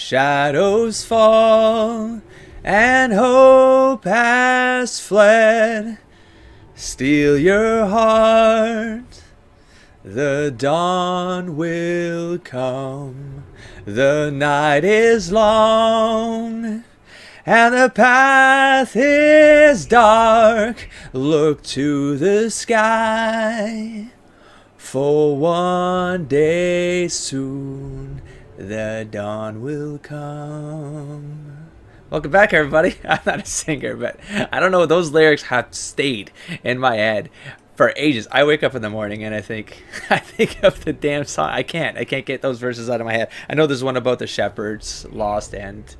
Shadows fall and hope has fled. Steel your heart, the dawn will come. The night is long and the path is dark. Look to the sky, for one day soon the dawn will come. Welcome back, everybody. I'm not a singer, but I don't know, those lyrics have stayed in my head for ages. I wake up in the morning and I think of the damn song. I can't get those verses out of my head. I know there's one about the shepherds lost, and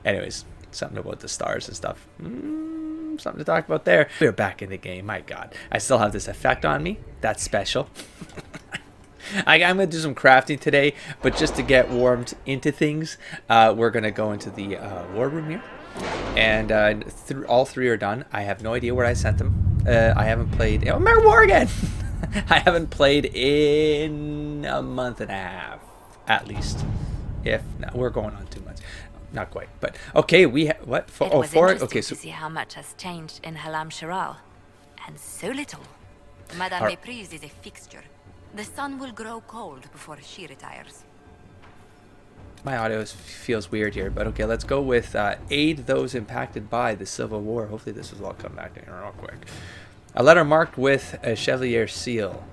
anyways, something about the stars and stuff. Something to talk about there. We're back in the game. My God, I still have this effect on me. That's special. I'm going to do some crafting today, but just to get warmed into things, we're going to go into the war room here. And all three are done. I have no idea where I sent them. I haven't played... Oh, American War again! I haven't played in a month and a half, at least. If not, we're going on 2 months. Not quite, but okay. We have what? Okay, so to see how much has changed in Halam Shiral, and so little. Madame Right. Méprise is a fixture. The sun will grow cold before she retires. my audio feels weird here, but okay. Let's go with aid those impacted by the Civil War. Hopefully, this will all come back in real quick. A letter marked with a Chevalier seal.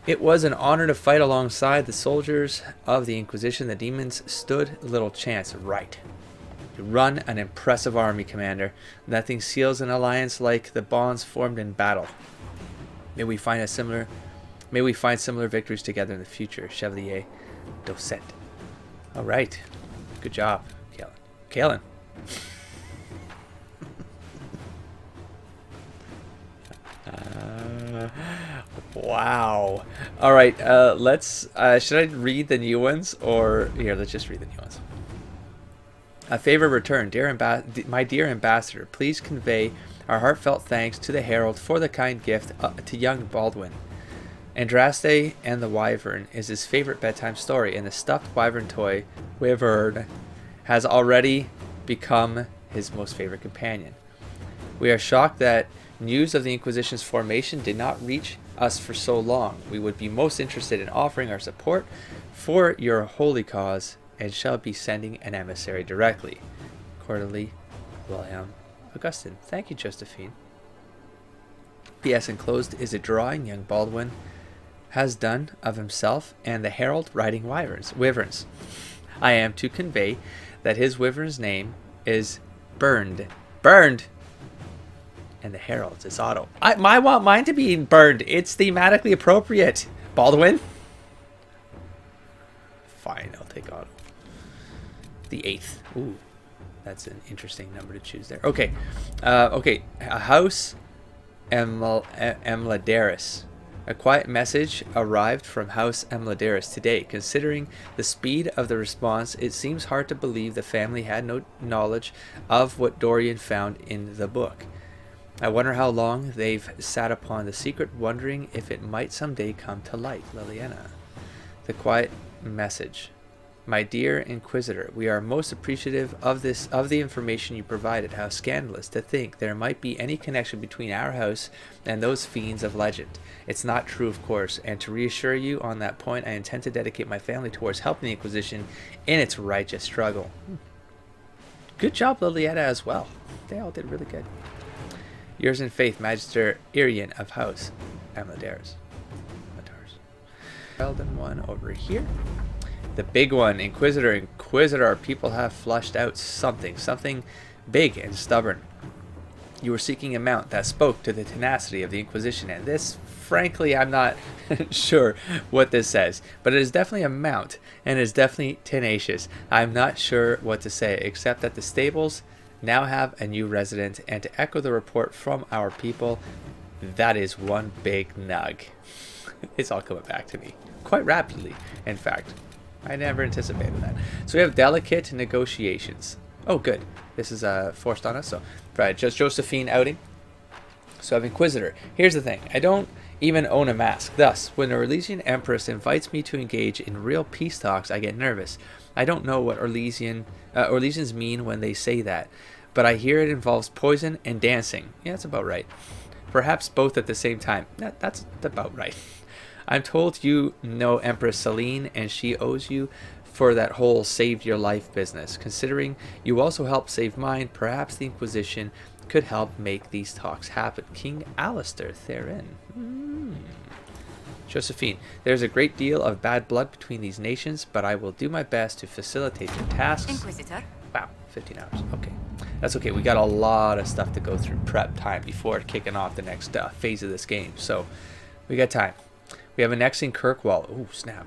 It was an honor to fight alongside the soldiers of the Inquisition. The demons stood little chance. Right. You run an impressive army, Commander. Nothing seals an alliance like the bonds formed in battle. May we find similar victories together in the future. Chevalier Docet. All right. Good job, Kalen. Wow. All right. Let's. Should I read the new ones, or here? Let's just read the new ones. A favor returned, my dear ambassador. Please convey our heartfelt thanks to the herald for the kind gift to young Baldwin. Andraste and the Wyvern is his favorite bedtime story, and the stuffed wyvern toy, Wyvern, has already become his most favorite companion. We are shocked that news of the Inquisition's formation did not reach us for so long. We would be most interested in offering our support for your holy cause and shall be sending an emissary directly. Cordially, William Augustine. Thank you, Josephine. P.S. enclosed is a drawing young Baldwin has done of himself and the herald riding wyverns. I am to convey that his wyvern's name is Burned, and the herald's is Otto. I want mine to be Burned. It's thematically appropriate. Baldwin. Fine, I'll take Otto. The 8th. Ooh, that's an interesting number to choose there. Okay, okay. A house Emladaris. A quiet message arrived from House Emladaris today. Considering the speed of the response, it seems hard to believe the family had no knowledge of what Dorian found in the book. I wonder how long they've sat upon the secret, wondering if it might someday come to light. Liliana. The quiet message. My dear Inquisitor, we are most appreciative of the information you provided. How scandalous to think there might be any connection between our house and those fiends of legend. It's not true, of course, and to reassure you on that point, I intend to dedicate my family towards helping the Inquisition in its righteous struggle. Good job, Lilietta, as well. They all did really good. Yours in faith, Magister Irian of House Emladaris. Sheldon one over here. The big one, Inquisitor, people have flushed out something big and stubborn. You were seeking a mount that spoke to the tenacity of the Inquisition, and this, frankly, I'm not sure what this says, but it is definitely a mount, and it is definitely tenacious. I'm not sure what to say, except that the stables now have a new resident, and to echo the report from our people, that is one big nug. It's all coming back to me, quite rapidly, in fact. I never anticipated that. So we have delicate negotiations. Oh, good. This is forced on us. So, right, just Josephine outing. So I have Inquisitor. Here's the thing. I don't even own a mask. Thus, when the Orlesian Empress invites me to engage in real peace talks, I get nervous. I don't know what Orlesians mean when they say that, but I hear it involves poison and dancing. Yeah, that's about right. Perhaps both at the same time. That's about right. I'm told you know Empress Celine, and she owes you for that whole saved your life business. Considering you also helped save mine, perhaps the Inquisition could help make these talks happen. King Alistair therein. Josephine, there's a great deal of bad blood between these nations, but I will do my best to facilitate your tasks. Inquisitor. Wow, 15 hours. Okay. That's okay. We got a lot of stuff to go through prep time before kicking off the next phase of this game. So we got time. We have annexing Kirkwall. Ooh, snap.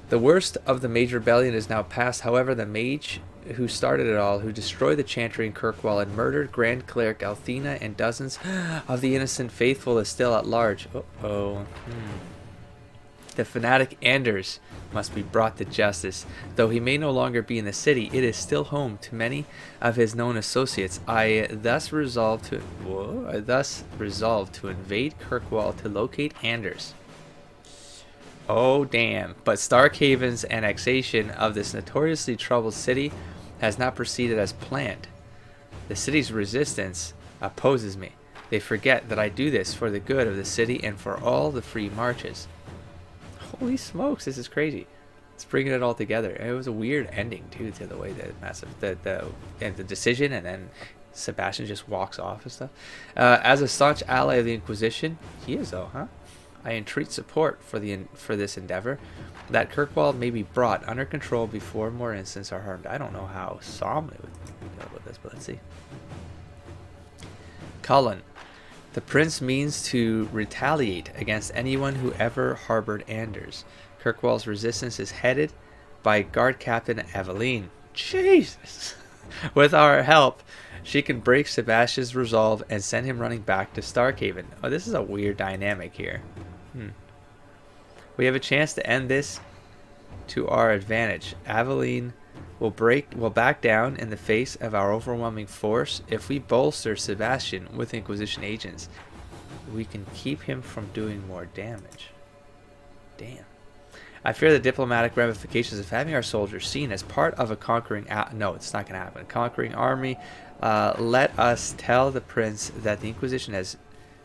The worst of the Mage Rebellion is now past. However, the mage who started it all, who destroyed the Chantry in Kirkwall and murdered Grand Cleric Althena and dozens of the innocent faithful, is still at large. The fanatic Anders must be brought to justice. Though he may no longer be in the city, it is still home to many of his known associates. I thus resolved to invade Kirkwall to locate Anders. Oh damn. But Starkhaven's annexation of this notoriously troubled city has not proceeded as planned. The city's resistance opposes me. They forget that I do this for the good of the city and for all the free marches. Holy smokes, this is crazy. It's bringing it all together. And it was a weird ending too, to the way that the decision, and then Sebastian just walks off and stuff. As a staunch ally of the Inquisition, he is though, huh? I entreat support for this endeavor, that Kirkwall may be brought under control before more incidents are harmed. I don't know how Somley would go with this, but let's see. Cullen. The prince means to retaliate against anyone who ever harbored Anders. Kirkwall's resistance is headed by Guard Captain Aveline. Jesus! With our help, she can break Sebastian's resolve and send him running back to Starkhaven. Oh, this is a weird dynamic here. We have a chance to end this to our advantage. Aveline will back down in the face of our overwhelming force. If we bolster Sebastian with Inquisition agents, we can keep him from doing more damage. Damn. I fear the diplomatic ramifications of having our soldiers seen as part of a conquering... no, it's not going to happen. Conquering army. Let us tell the prince that the Inquisition has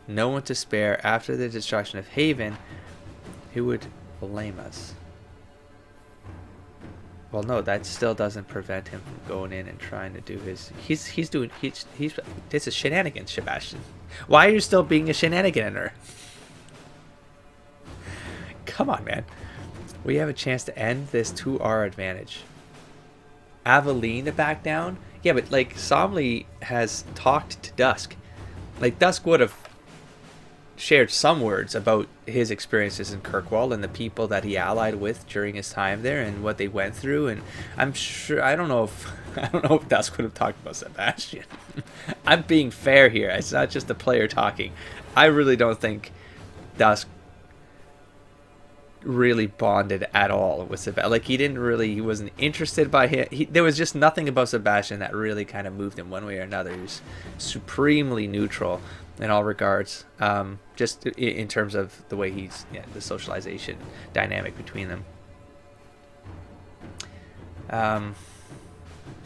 no one to spare after the destruction of Haven. Who would blame us? Well, no, that still doesn't prevent him from going in and trying to do his... He's this is shenanigans, Sebastian. Why are you still being a shenaniganer? Come on, man. We have a chance to end this to our advantage. Aveline to back down? Yeah, but like Somley has talked to Dusk. Like Dusk would have shared some words about his experiences in Kirkwall and the people that he allied with during his time there and what they went through, and I'm sure I don't know if Dusk would have talked about Sebastian. I'm being fair here. It's not just the player talking. I really don't think Dusk really bonded at all with Sebastian. Like he wasn't interested by him. There was just nothing about Sebastian that really kind of moved him one way or another. He was supremely neutral in all regards, just in terms of the way the socialization dynamic between them.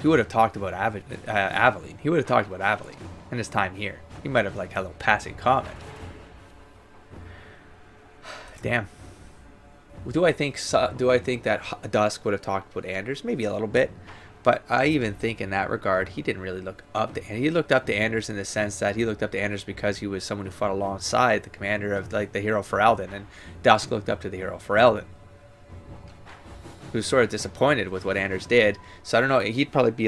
He would have talked about Aveline. He would have talked about Aveline in his time here. He might have like had a little passing comment. Damn. Do I think that Dusk would have talked about Anders? Maybe a little bit. But I even think in that regard, he didn't really look up to Anders. He looked up to Anders in the sense that he looked up to Anders because he was someone who fought alongside the commander of like the hero Ferelden, and Dusk looked up to the hero Ferelden, who was sort of disappointed with what Anders did. So I don't know. He'd probably be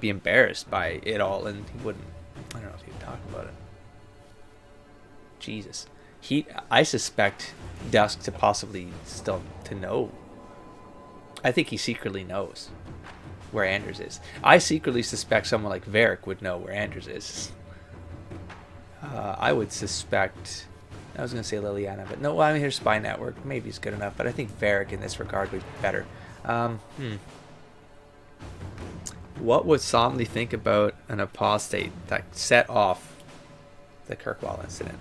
embarrassed by it all, and he wouldn't. I don't know if he'd talk about it. Jesus, I suspect Dusk to possibly still to know. I think he secretly knows where Anders is. I secretly suspect someone like Varric would know where Anders is. I would suspect... I was going to say Liliana, but no, I'm here Spy Network. Maybe it's good enough, but I think Varric in this regard would be better. What would Somley think about an apostate that set off the Kirkwall incident?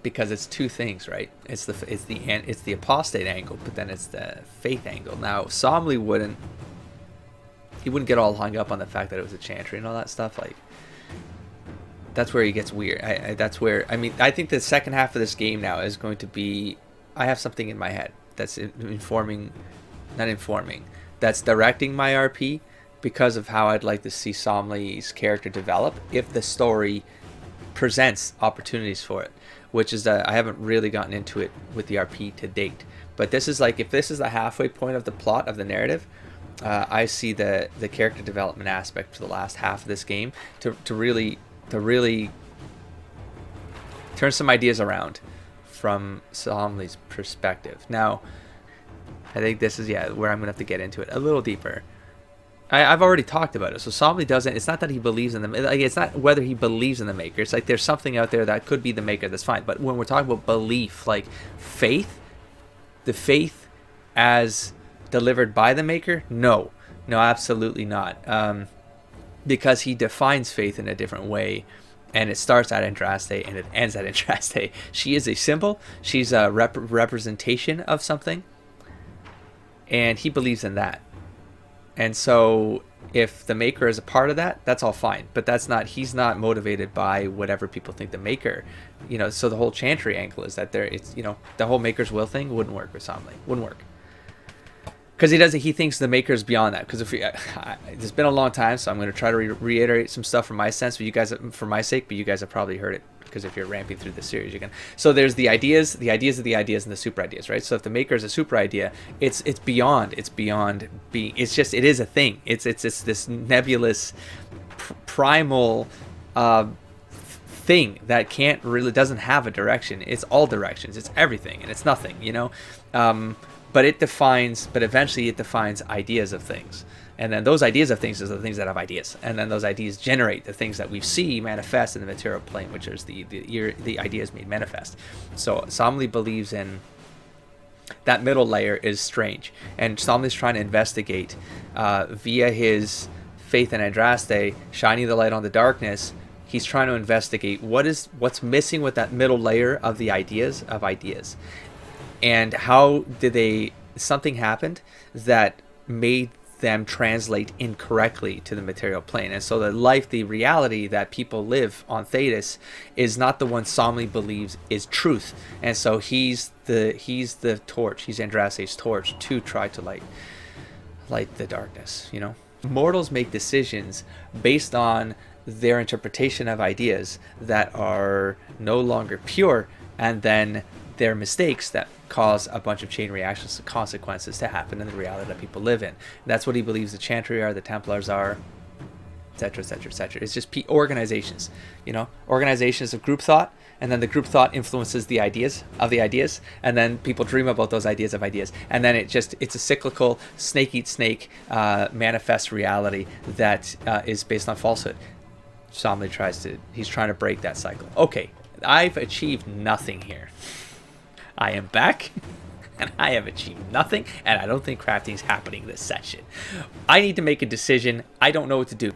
because it's two things, right? It's the apostate angle, but then it's the faith angle. Now, Somley wouldn't get all hung up on the fact that it was a chantry and all that stuff. Like, that's where he gets weird. I think the second half of this game now is going to be, I have something in my head that's that's directing my RP because of how I'd like to see Somley's character develop if the story presents opportunities for it, which is that I haven't really gotten into it with the RP to date. But this is like, if this is the halfway point of the plot of the narrative, I see the character development aspect for the last half of this game to really turn some ideas around from Somley's perspective. Now, I think this is where I'm gonna have to get into it a little deeper. I've already talked about it. So Somley doesn't. It's not that he believes in them. Like, it's not whether he believes in the Maker. It's like there's something out there that could be the Maker. That's fine. But when we're talking about belief, like faith, the faith as delivered by the Maker, no, absolutely not. Because he defines faith in a different way, and it starts at Andraste and it ends at Andraste. She is a symbol. She's a representation of something, and he believes in that. And so if the Maker is a part of that, that's all fine. But he's not motivated by whatever people think the Maker, so the whole chantry angle is that the whole Maker's will thing wouldn't work with Somley. Wouldn't work. Because he thinks the Maker is beyond that. Because it's been a long time, so I'm going to try to reiterate some stuff for my sense, for my sake, but you guys have probably heard it. Because if you're ramping through the series, you can. So there's the ideas of the ideas, and the super ideas, right? So if the Maker is a super idea, it's beyond being. It is a thing. It's this nebulous, primal thing that doesn't have a direction. It's all directions. It's everything, and it's nothing. But eventually it defines ideas of things. And then those ideas of things are the things that have ideas. And then those ideas generate the things that we see manifest in the material plane, which is the ideas made manifest. So Somley believes in that middle layer is strange. And Somley's trying to investigate via his faith in Andraste, shining the light on the darkness. He's trying to investigate what's missing with that middle layer of the ideas of ideas. And how something happened that made them translate incorrectly to the material plane. And so the reality that people live on Thetis is not the one Somley believes is truth. And so he's the torch, he's Andraste's torch to try to light the darkness, Mortals make decisions based on their interpretation of ideas that are no longer pure, and then their mistakes that cause a bunch of chain reactions, consequences to happen in the reality that people live in. And that's what he believes the Chantry are, the Templars are, etc., etc., etc. It's just organizations, organizations of group thought, and then the group thought influences the ideas of the ideas, and then people dream about those ideas of ideas, and then it's a cyclical snake eat snake manifest reality that is based on falsehood. Somley he's trying to break that cycle. Okay, I've achieved nothing here. I am back, and I have achieved nothing, and I don't think crafting's happening this session. I need to make a decision. I don't know what to do.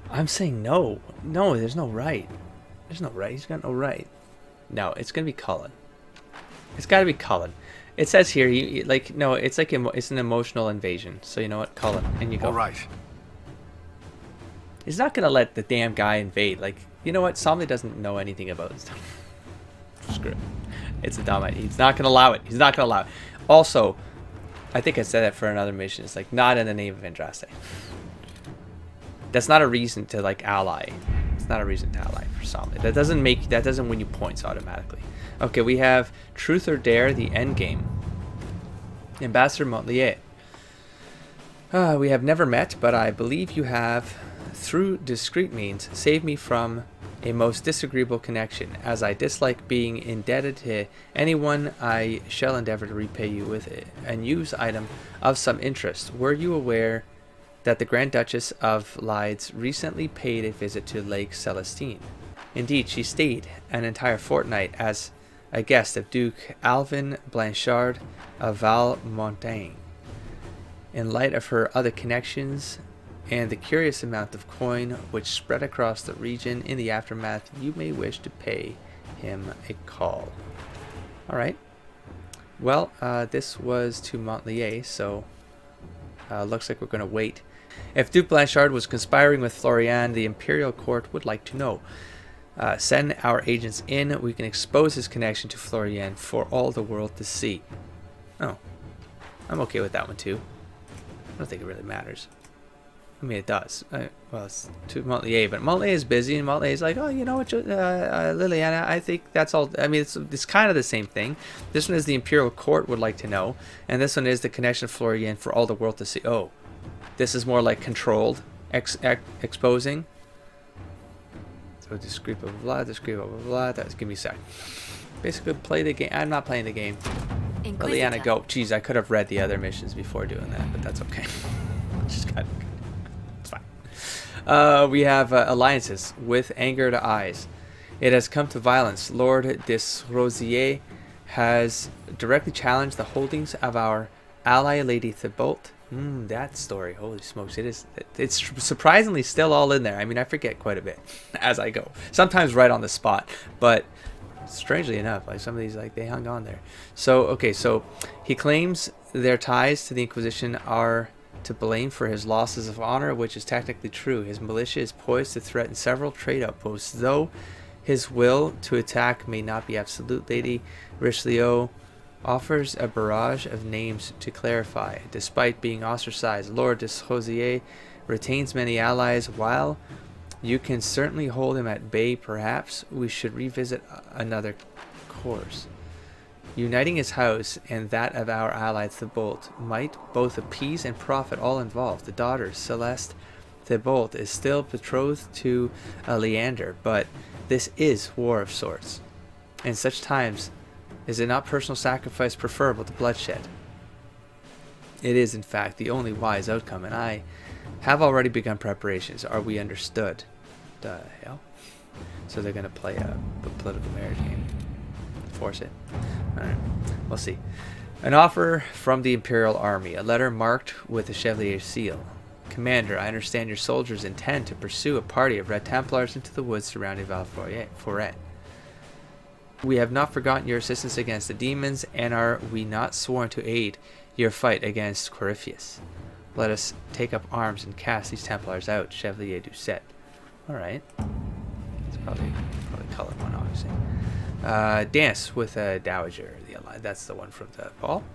I'm saying no. No, there's no right. There's no right. He's got no right. No, it's going to be Cullen. It's got to be Cullen. It says here, it's an emotional invasion. So you know what? Cullen, and you go. All right. He's not going to let the damn guy invade. You know what? Somley doesn't know anything about this stuff. Screw it. It's a dumb idea. He's not going to allow it. Also, I think I said that for another mission. It's not in the name of Andraste. That's not a reason to ally. It's not a reason to ally for Somley. That doesn't win you points automatically. Okay, we have Truth or Dare, the end game. Ambassador Montlier. We have never met, but I believe you have, through discreet means, saved me from a most disagreeable connection. As I dislike being indebted to anyone, I shall endeavor to repay you with a news item of some interest. Were you aware that the Grand Duchess of Lydes recently paid a visit to Lake Celestine? Indeed, she stayed an entire fortnight as a guest of Duke Alvin Blanchard of Valmontaigne. In light of her other connections and the curious amount of coin which spread across the region in the aftermath, you may wish to pay him a call. All right. Well, this was to Montlier, so looks like we're going to wait. If Duke Blanchard was conspiring with Florian, the Imperial Court would like to know. Send our agents in. We can expose his connection to Florian for all the world to see. Oh, I'm okay with that one too. I don't think it really matters. I mean, it does. Well, it's to Montlier, but Montlier is busy, and Montlier is like, oh, you know what, Liliana, I think that's all. I mean, it's kind of the same thing. This one is the Imperial Court would like to know, and this one is the connection of Florian for all the world to see. Oh, this is more like controlled exposing. So discreet blah blah blah. Give me a sec. Basically, play the game. I'm not playing the game. Liliana, go. Jeez, I could have read the other missions before doing that, but that's okay. Just got. It's fine. We have alliances with angered eyes. It has come to violence. Lord Desrosiers has directly challenged the holdings of our ally, Lady Thibault. That story, holy smokes, it's surprisingly still all in there. I mean, I forget quite a bit as I go, sometimes right on the spot, but strangely enough, like some of these, like they hung on there. So okay, so he claims their ties to the Inquisition are to blame for his losses of honor, which is technically true. His militia is poised to threaten several trade outposts, though his will to attack may not be absolute. Lady Richelieu offers a barrage of names to clarify. Despite being ostracized, Lord Desrosiers retains many allies. While you can certainly hold him at bay, perhaps we should revisit another course. Uniting his house and that of our ally Thibault might both appease and profit all involved. The daughter, Celeste Thibault, is still betrothed to Leander, but this is war of sorts. In such times, is it not personal sacrifice preferable to bloodshed? It is, in fact, the only wise outcome, and I have already begun preparations. Are we understood? The hell? So they're going to play a political marriage game. Force it. Alright, we'll see. An offer from the Imperial Army. A letter marked with the Chevalier's seal. Commander, I understand your soldiers intend to pursue a party of Red Templars into the woods surrounding Valforet. We have not forgotten your assistance against the demons, and are we not sworn to aid your fight against Corypheus? Let us take up arms and cast these Templars out. Chevalier Doucet. Alright. It's probably color one, obviously. Dance with a dowager. That's the one from the ball.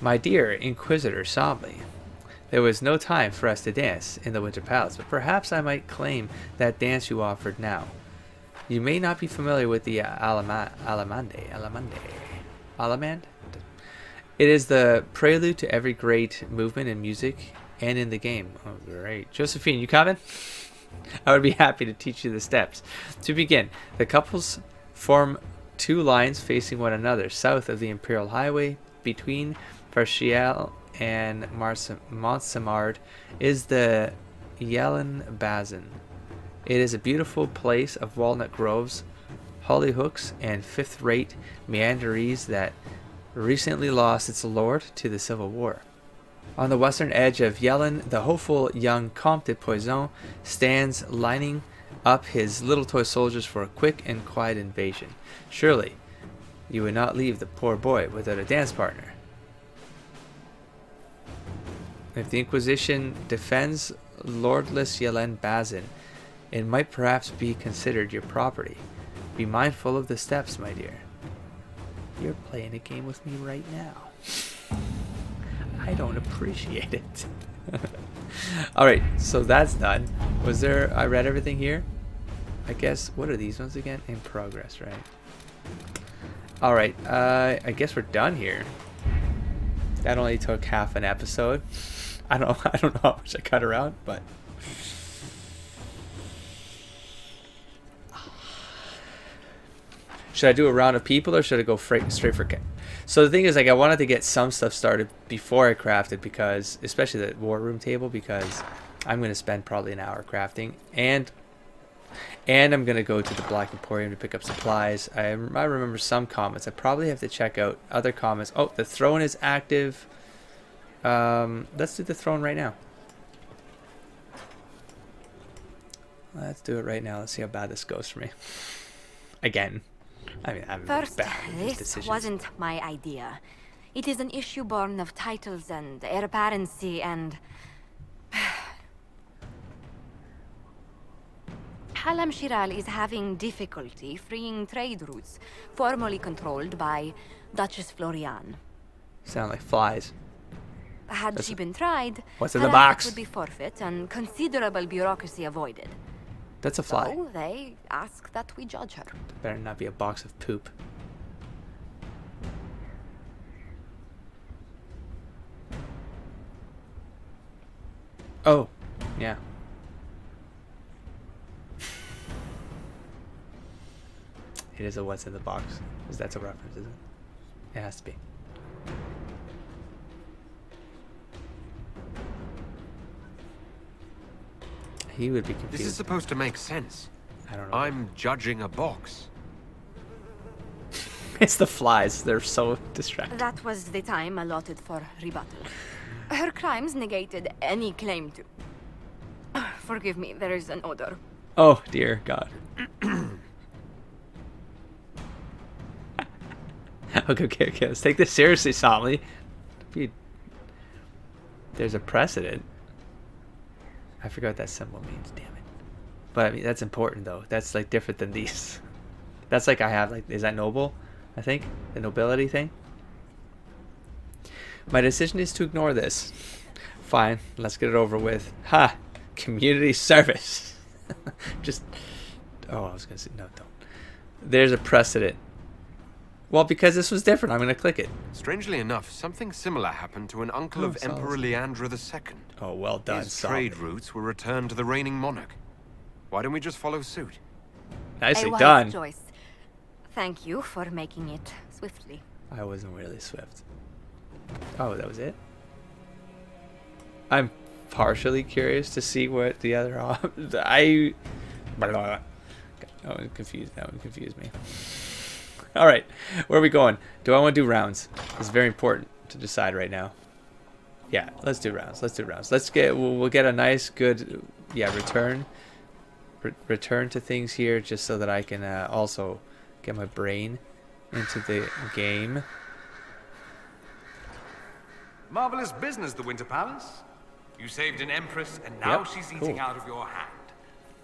My dear Inquisitor Somley, there was no time for us to dance in the Winter Palace, but perhaps I might claim that dance you offered now. You may not be familiar with the Alamand. It is the prelude to every great movement in music and in the game. Oh, great. Josephine, you coming? I would be happy to teach you the steps. To begin, the couples form two lines facing one another, south of the Imperial Highway. Between Farchiel and Montsamard is the Yellen Bazin. It is a beautiful place of walnut groves, hollyhocks, and fifth-rate meanderies that recently lost its lord to the Civil War. On the western edge of Yellen, the hopeful young Comte de Poison stands lining up his little toy soldiers for a quick and quiet invasion. Surely, you would not leave the poor boy without a dance partner. If the Inquisition defends lordless Yellen Bazin, it might perhaps be considered your property. Be mindful of the steps, my dear. You're playing a game with me right now. I don't appreciate it. Alright, so that's done. I read everything here? I guess, what are these ones again? In progress, right? Alright, I guess we're done here. That only took half an episode. I don't know how much I cut around, but... Should I do a round of people, or should I go straight for... So the thing is, like, I wanted to get some stuff started before I crafted, because, especially the war room table, because I'm going to spend probably an hour crafting, and I'm going to go to the Black Emporium to pick up supplies. I remember some comments. I probably have to check out other comments. Oh, the throne is active. Let's do the throne right now. Let's do it right now. Let's see how bad this goes for me. Again. I mean, I'm really First, bad at these this decisions. wasn't my idea. It is an issue born of titles and heir apparency and... Halam Shiral is having difficulty freeing trade routes formerly controlled by Duchess Florian. Sound like flies. Had she been tried, What's in the her box? assets would be forfeit and considerable bureaucracy avoided. That's a fly. So they ask that we judge her. Better not be a box of poop. Oh, yeah. It is a what's in the box. That's a reference, isn't it? It has to be. He would be confused. This is supposed to make sense. I don't know. I'm judging a box. It's the flies. They're so distracting. That was the time allotted for rebuttal. Her crimes negated any claim to... Forgive me, there is an odor. Oh, dear God. Okay. Let's take this seriously, Somley. There's a precedent. I forgot what that symbol means, damn it. But I mean, that's important, though. That's, like, different than these. That's like I have, like, is that noble? I think? The nobility thing? My decision is to ignore this. Fine, let's get it over with. Ha! Community service. Just... Oh, I was going to say... No, don't. There's a precedent. Well, because this was different, I'm going to click it. Strangely enough, something similar happened to an uncle of Emperor Leandra II. Oh, well done, His trade routes were returned to the reigning monarch. Why don't we just follow suit? Nicely A wise done. choice. Thank you for making it swiftly. I wasn't really swift. Oh, that was it? I'm partially curious to see what the other That one confused me. Alright, where are we going? Do I want to do rounds? It's very important to decide right now. Yeah, let's do rounds. We'll get a nice, good, return to things here, just so that I can also get my brain into the game. Marvelous business, the Winter Palace. You saved an empress, and now she's eating cool. out of your hand.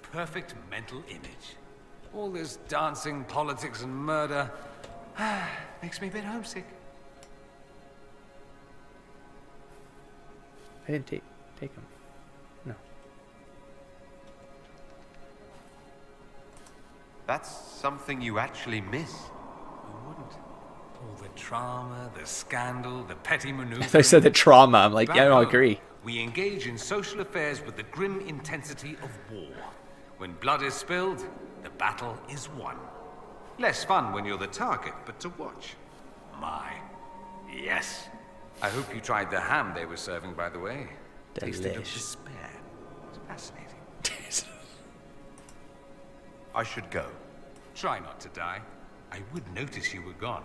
Perfect mental image. All this dancing, politics, and murder makes me a bit homesick. I didn't take him. No. That's something you actually miss. Who wouldn't? All the drama, the scandal, the petty maneuvers. They said the trauma. I'm like, yeah, I don't agree. We engage in social affairs with the grim intensity of war. When blood is spilled, the battle is won. Less fun when you're the target, but to watch. My, yes. I hope you tried the ham they were serving, by the way. Tasted of Delish. despair. It's fascinating. I should go. Try not to die. I would notice you were gone.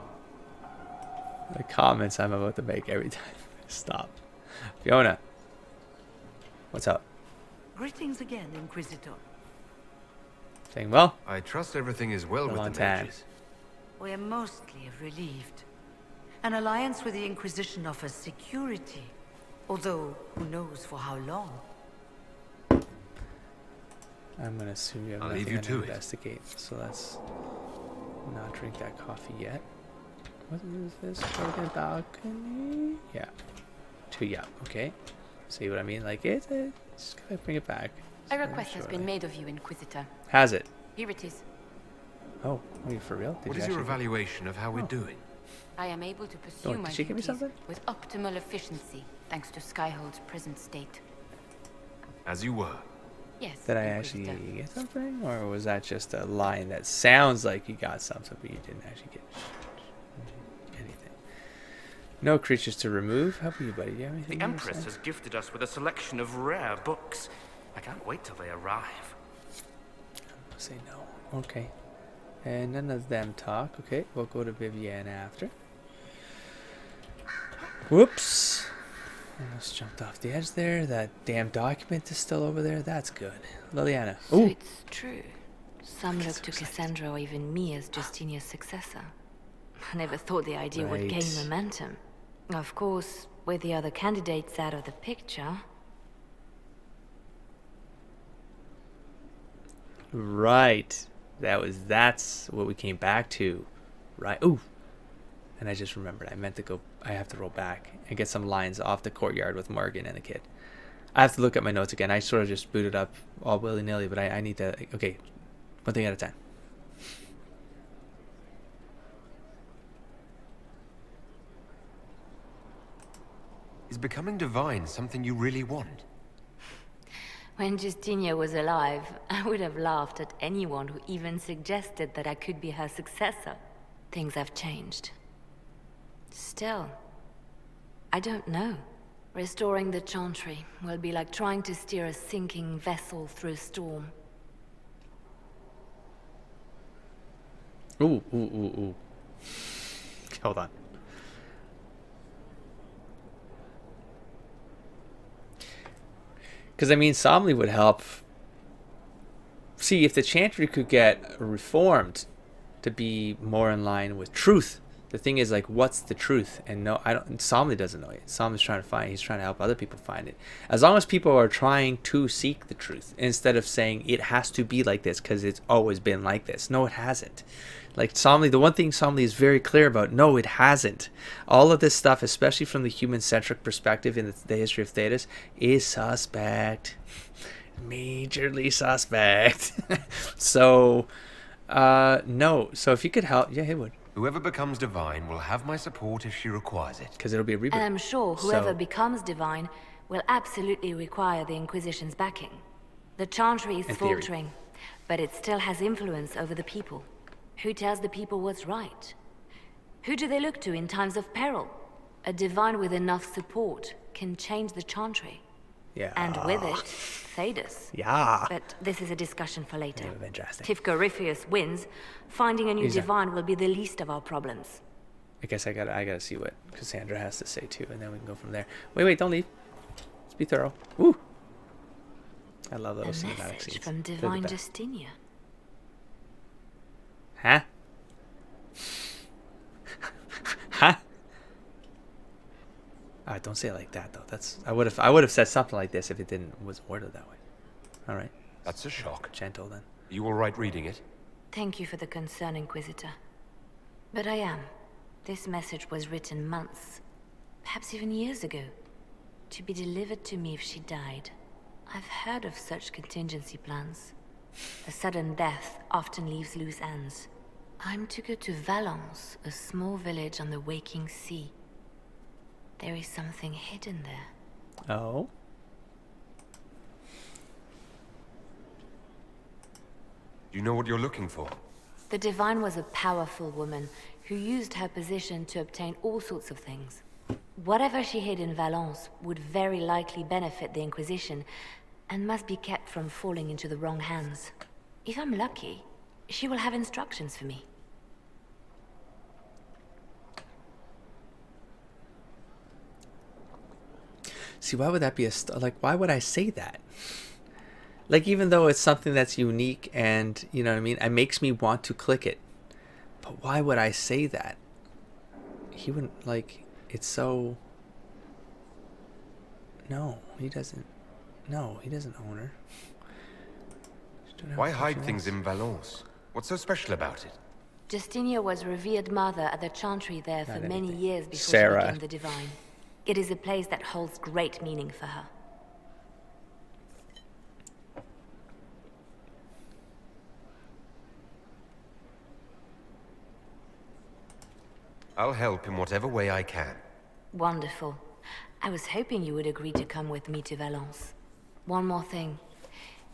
The comments I'm about to make every time. Stop. Fiona. What's up? Greetings again, Inquisitor. Saying well? I trust everything is well A with long the time. mages. We are mostly relieved. An alliance with the Inquisition offers security, although who knows for how long. I'm gonna assume you have I'll nothing leave you to it. investigate. So let's not drink that coffee yet. What is this? Broken balcony? Yeah. Okay. See what I mean? Like just gotta bring it back. A request has been made of you, Inquisitor. Has it? Here it is. Oh, are you for real? Did What you is your actually- evaluation of how we're doing? I am able to pursue Did my she give me duties something? with optimal efficiency, thanks to Skyhold's present state. As you were. Yes, Did I actually Inquisitor. get something? Or was that just a line that sounds like you got something, but you didn't actually get anything? No creatures to remove. How about you, buddy? Do you have anything? The you wanna Empress say? has gifted us with a selection of rare books. I can't wait till they arrive. I'll say no. Okay. And none of them talk. Okay, we'll go to Vivienne after. Whoops. Almost jumped off the edge there. That damn document is still over there. That's good. Liliana. So Ooh. it's true. Some look to Cassandra or even me as Justinia's successor. I never thought the idea would gain Right. momentum. Of course, with the other candidates out of the picture. Right. That's what we came back to. Right. Ooh. And I just remembered. I have to roll back and get some lines off the courtyard with Morgan and the kid. I have to look at my notes again. I sort of just booted up all willy-nilly, but I need to... Okay. One thing at a time. Is becoming divine something you really want? When Justinia was alive, I would have laughed at anyone who even suggested that I could be her successor. Things have changed. Still, I don't know. Restoring the Chantry will be like trying to steer a sinking vessel through a storm. Ooh, ooh, ooh, ooh. Hold on. Because, I mean, Somni would help. See, if the Chantry could get reformed to be more in line with truth. The thing is, like, what's the truth? And no, I don't. Somni doesn't know it. Somni's trying to find it. He's trying to help other people find it. As long as people are trying to seek the truth, instead of saying it has to be like this because it's always been like this. No, it hasn't. Like Somni, the one thing Somni is very clear about, no, it hasn't. All of this stuff, especially from the human-centric perspective in the history of Thetis, is suspect. Majorly suspect. So, no. So if you could help, yeah, it would. Whoever becomes divine will have my support if she requires it. Because it'll be a reboot. And I'm sure whoever So- becomes divine will absolutely require the Inquisition's backing. The Chantry is In theory. faltering, but it still has influence over the people. Who tells the people what's right? Who do they look to in times of peril? A divine with enough support can change the Chantry. Yeah. And with it, Thetis. Yeah. But this is a discussion for later. Yeah, interesting. If Corypheus wins, finding a new Exactly. divine will be the least of our problems. I guess I gotta see what Cassandra has to say too, and then we can go from there. Wait, don't leave. Let's be thorough. Woo! I love A those cinematic message scenes. from They're the Divine best. Justinia. Huh? Huh? Don't say it like that though. I would have said something like this if it wasn't worded that way. All right. That's a shock. Gentle then. You all right reading it? Thank you for the concern, Inquisitor. But I am. This message was written months, perhaps even years ago, to be delivered to me if she died. I've heard of such contingency plans. A sudden death often leaves loose ends. I'm to go to Valence, a small village on the waking sea. There is something hidden there. Oh. You know what you're looking for? The Divine was a powerful woman who used her position to obtain all sorts of things. Whatever she hid in Valence would very likely benefit the Inquisition and must be kept from falling into the wrong hands. If I'm lucky, she will have instructions for me. See, why would that be why would I say that? Like, even though it's something that's unique and, you know what I mean, it makes me want to click it. But why would I say that? He wouldn't, it's so... No, he doesn't. No, he doesn't own her. Why hide things in Valence? What's so special about it? Justinia was revered mother at the Chantry there for Not many anything. years before Sarah. she became the Divine. It is a place that holds great meaning for her. I'll help in whatever way I can. Wonderful. I was hoping you would agree to come with me to Valence. One more thing.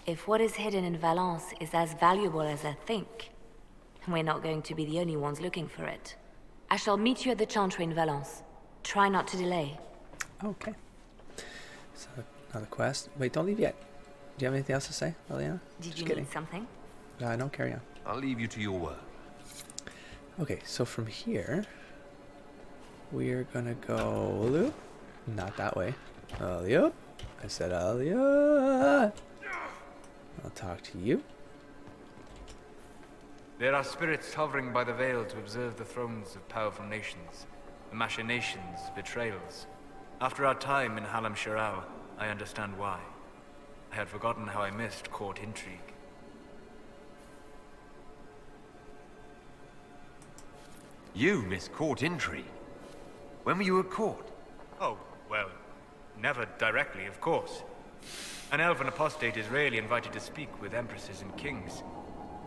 If what is hidden in Valence is as valuable as I think, we're not going to be the only ones looking for it. I shall meet you at the Chantry in Valence. Try not to delay. Okay. So, another quest. Wait, don't leave yet. Do you have anything else to say, Eliana? Did Just you kidding. need something? No, carry on. I'll leave you to your work. Okay, so from here, we're gonna go loop. Not that way. Elliot. I said Elliot. I'll talk to you. There are spirits hovering by the veil to observe the thrones of powerful nations, the machinations, betrayals. After our time in Halam Shiral, I understand why. I had forgotten how I missed court intrigue. You miss court intrigue? When were you at court? Oh, well, never directly, of course. An elven apostate is rarely invited to speak with empresses and kings.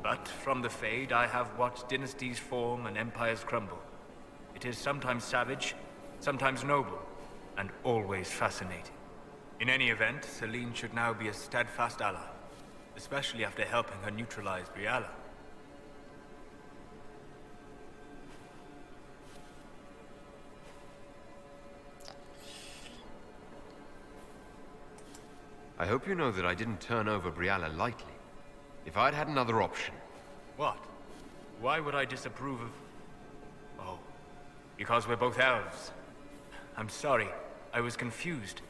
But from the Fade, I have watched dynasties form and empires crumble. It is sometimes savage, sometimes noble, and always fascinating. In any event, Celine should now be a steadfast ally, especially after helping her neutralize Briala. I hope you know that I didn't turn over Briala lightly. If I'd had another option... What? Why would I disapprove of... Oh, because we're both elves. I'm sorry, I was confused.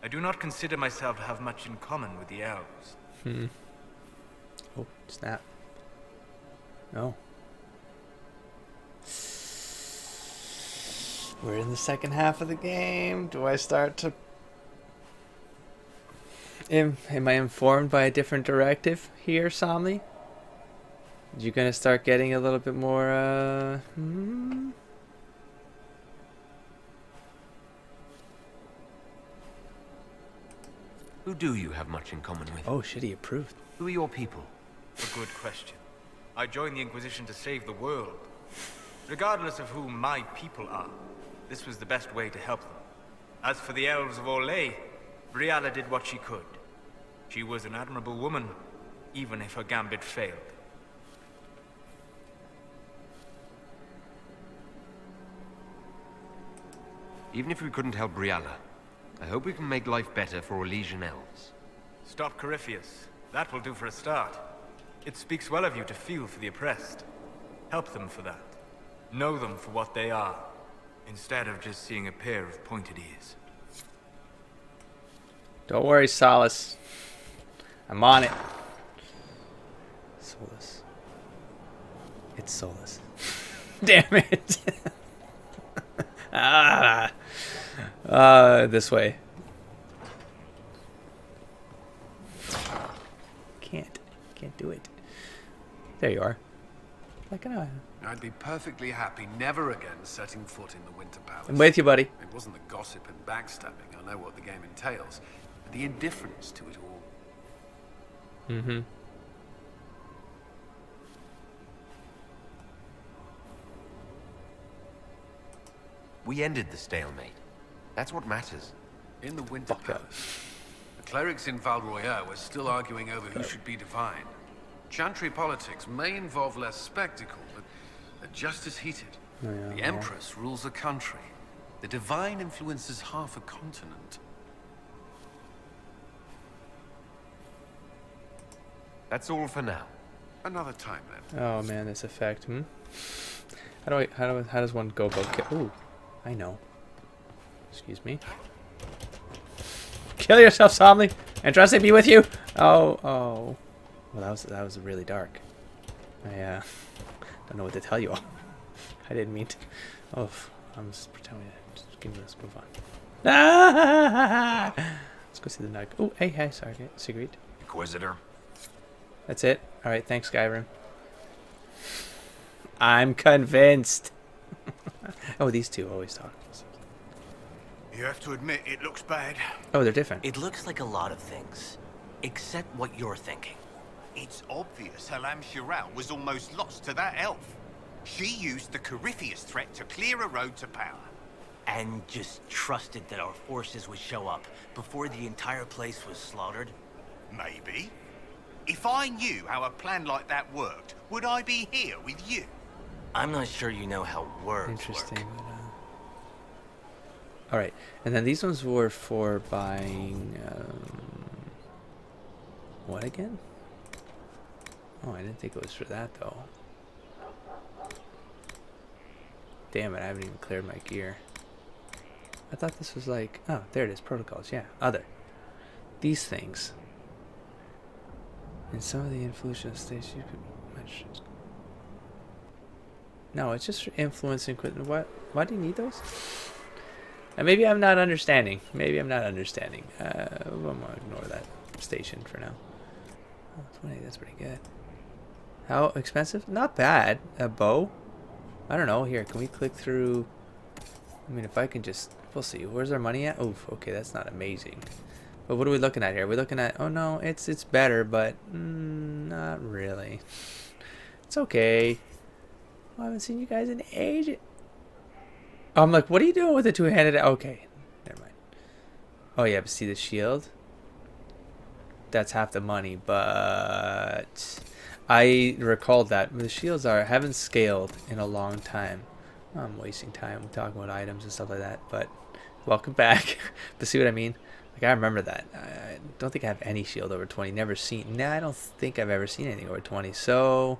I do not consider myself to have much in common with the elves. Oh, snap. No. We're in the second half of the game. Do I start to... Am I informed by a different directive here, Somni? You gonna start getting a little bit more, Who do you have much in common with? Oh shit, he approved. Who are your people? A good question. I joined the Inquisition to save the world. Regardless of who my people are, this was the best way to help them. As for the elves of Orlais, Briala did what she could. She was an admirable woman, even if her gambit failed. Even if we couldn't help Briala, I hope we can make life better for Orlesian elves. Stop Corypheus. That will do for a start. It speaks well of you to feel for the oppressed. Help them for that. Know them for what they are, instead of just seeing a pair of pointed ears. Don't worry, Solace. I'm on it. Solus. It's Solus. Damn it. This way. Can't do it. There you are. Like I'd be perfectly happy never again setting foot in the Winter Palace. I'm with you, buddy. It wasn't the gossip and backstabbing. I know what the game entails. But the indifference to it all. Mm-hmm. We ended the stalemate. That's what matters. In the Winter Palace, the clerics in Val Royeaux were still arguing over who should be divine. Chantry politics may involve less spectacle, but they're just as heated. The Empress rules a country. The divine influences half a continent. That's all for now. Another time, then. Oh man, this effect. How does one go kill? Ooh, I know. Excuse me. Kill yourself, Somni, and trust it be with you. Oh. Well, that was really dark. I don't know what to tell you all. I didn't mean to. Oh, I'm just pretending. Just give me this. Move on. Ah! Let's go see the nug. Oh, hey, sorry, Sigrid. Inquisitor. That's it. All right, thanks, Skyrim. I'm convinced. Oh, these two always talk. You have to admit, it looks bad. Oh, they're different. It looks like a lot of things, except what you're thinking. It's obvious Halam Shiral was almost lost to that elf. She used the Corypheus threat to clear a road to power. And just trusted that our forces would show up before the entire place was slaughtered? Maybe. If I knew how a plan like that worked, would I be here with you? I'm not sure you know how words Interesting. work. All right, and then these ones were for buying. What again? Oh, I didn't think it was for that though. Damn it! I haven't even cleared my gear. I thought this was like. Oh, there it is. Protocols. Yeah, other. These things. In some of the influential states, you could mention. No, it's just influencing. What? Why do you need those? And maybe I'm not understanding. Maybe I'm not understanding. I'm gonna ignore that station for now. Oh, 20. That's pretty good. How expensive? Not bad. A bow? I don't know. Here, can we click through? I mean, if I can just... We'll see. Where's our money at? Oof. Okay, that's not amazing. But what are we looking at here? We're looking at... Oh, no. It's better, but... not really. It's okay. Oh, I haven't seen you guys in ages. I'm like, what are you doing with the two-handed? Okay, never mind. Oh yeah, but see the shield? That's half the money, but I recalled that the shields haven't scaled in a long time. I'm wasting time talking about items and stuff like that, but welcome back. But see what I mean? Like I remember that. I don't think I have any shield over 20. Never seen. Nah, I don't think I've ever seen anything over 20. So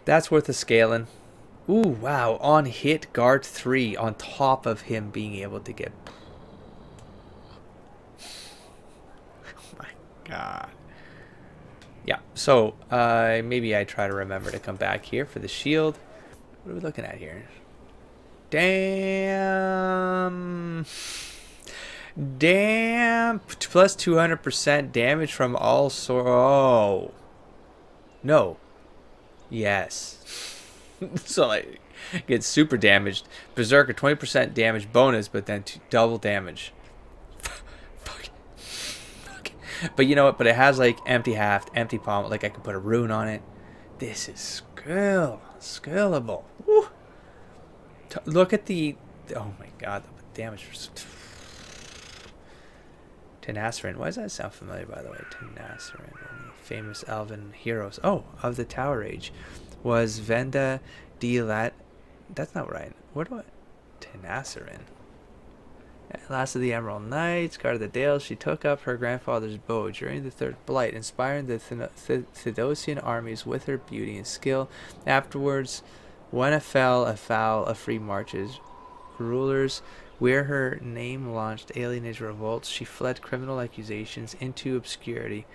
that's worth a scaling. Ooh, wow. On hit, guard 3 on top of him being able to get... Oh my god. Yeah, so maybe I try to remember to come back here for the shield. What are we looking at here? Damn. Damn. Plus 200% damage from all Oh. No. Yes. So like get super damaged. Berserker 20% damage bonus, but then double damage. Fuck. But you know what? But it has like empty haft, empty palm. Like I can put a rune on it. This is scalable. Woo. Look at the... Oh my god, the damage. Tenasserin. Why does that sound familiar, by the way? Tenasserin. Famous elven heroes. Oh, of the Tower Age. Was Venda de Lat... That's not right. Where do I... Tenasserin. Last of the Emerald Knights, guard of the Dales, she took up her grandfather's bow during the Third Blight, inspiring the Theodosian armies with her beauty and skill. Afterwards, when afoul of free marches, rulers, where her name launched alienated revolts, she fled criminal accusations into obscurity.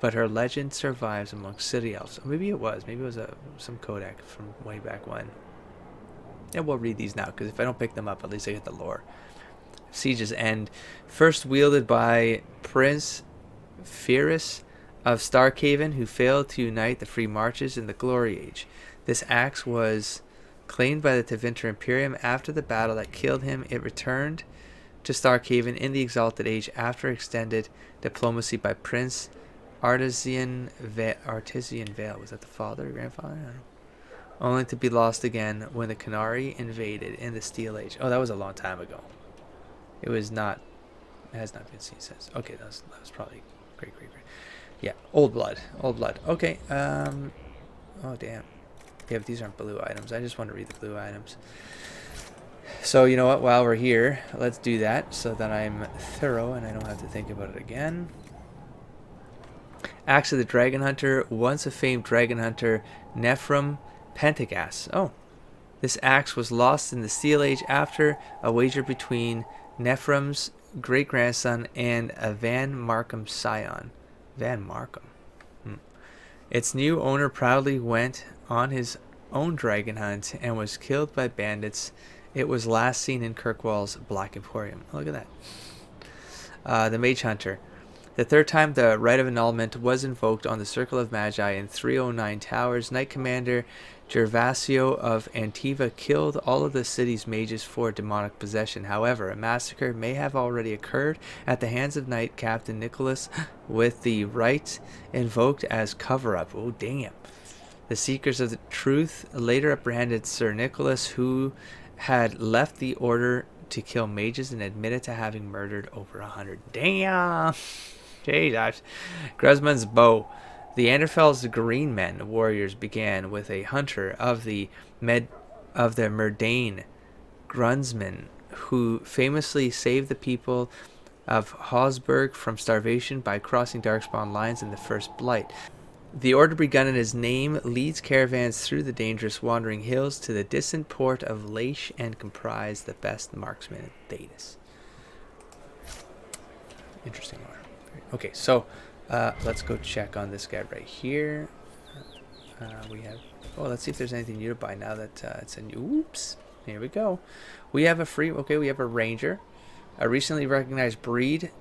But her legend survives among city elves. Maybe it was. Maybe it was some codex from way back when. And we'll read these now, because if I don't pick them up, at least I get the lore. Siege's End. First wielded by Prince Fierus of Starkhaven, who failed to unite the Free Marches in the Glory Age. This axe was claimed by the Tevinter Imperium after the battle that killed him. It returned to Starkhaven in the Exalted Age after extended diplomacy by Prince Artesian Vale. Was that the father or grandfather? I don't know. Only to be lost again when the Canary invaded in the Steel Age. Oh, that was a long time ago. It was not... It has not been seen since. Okay, that was probably great. Yeah, Old Blood. Okay, oh, damn. Yeah, but these aren't blue items. I just want to read the blue items. So, you know what? While we're here, let's do that so that I'm thorough and I don't have to think about it again. Axe of the Dragon Hunter, once a famed dragon hunter, Nephrim Pentagast. Oh, this axe was lost in the Steel Age after a wager between Nephrim's great-grandson and a Van Markham scion. Van Markham. Its new owner proudly went on his own dragon hunt and was killed by bandits. It was last seen in Kirkwall's Black Emporium. Look at that. The Mage Hunter. The third time the Rite of Annulment was invoked on the Circle of Magi in 309 Towers, Knight Commander Gervasio of Antiva killed all of the city's mages for demonic possession. However, a massacre may have already occurred at the hands of Knight Captain Nicholas, with the rite invoked as cover-up. Oh, damn. The Seekers of the Truth later apprehended Sir Nicholas, who had left the order to kill mages and admitted to having murdered over 100. Damn! Jesus. Grusman's Bow. The Anderfell's Green Men warriors began with a hunter of the Merdane Grunsman, who famously saved the people of Hosberg from starvation by crossing Darkspawn lines in the First Blight. The order begun in his name leads caravans through the dangerous wandering hills to the distant port of Laish and comprise the best marksmen in Thedas. Interesting one. Okay, so let's go check on this guy right here. We have... Oh, let's see if there's anything new to buy now that it's a new... Oops. Here we go. We have a free... Okay, we have a ranger. A recently recognized breed.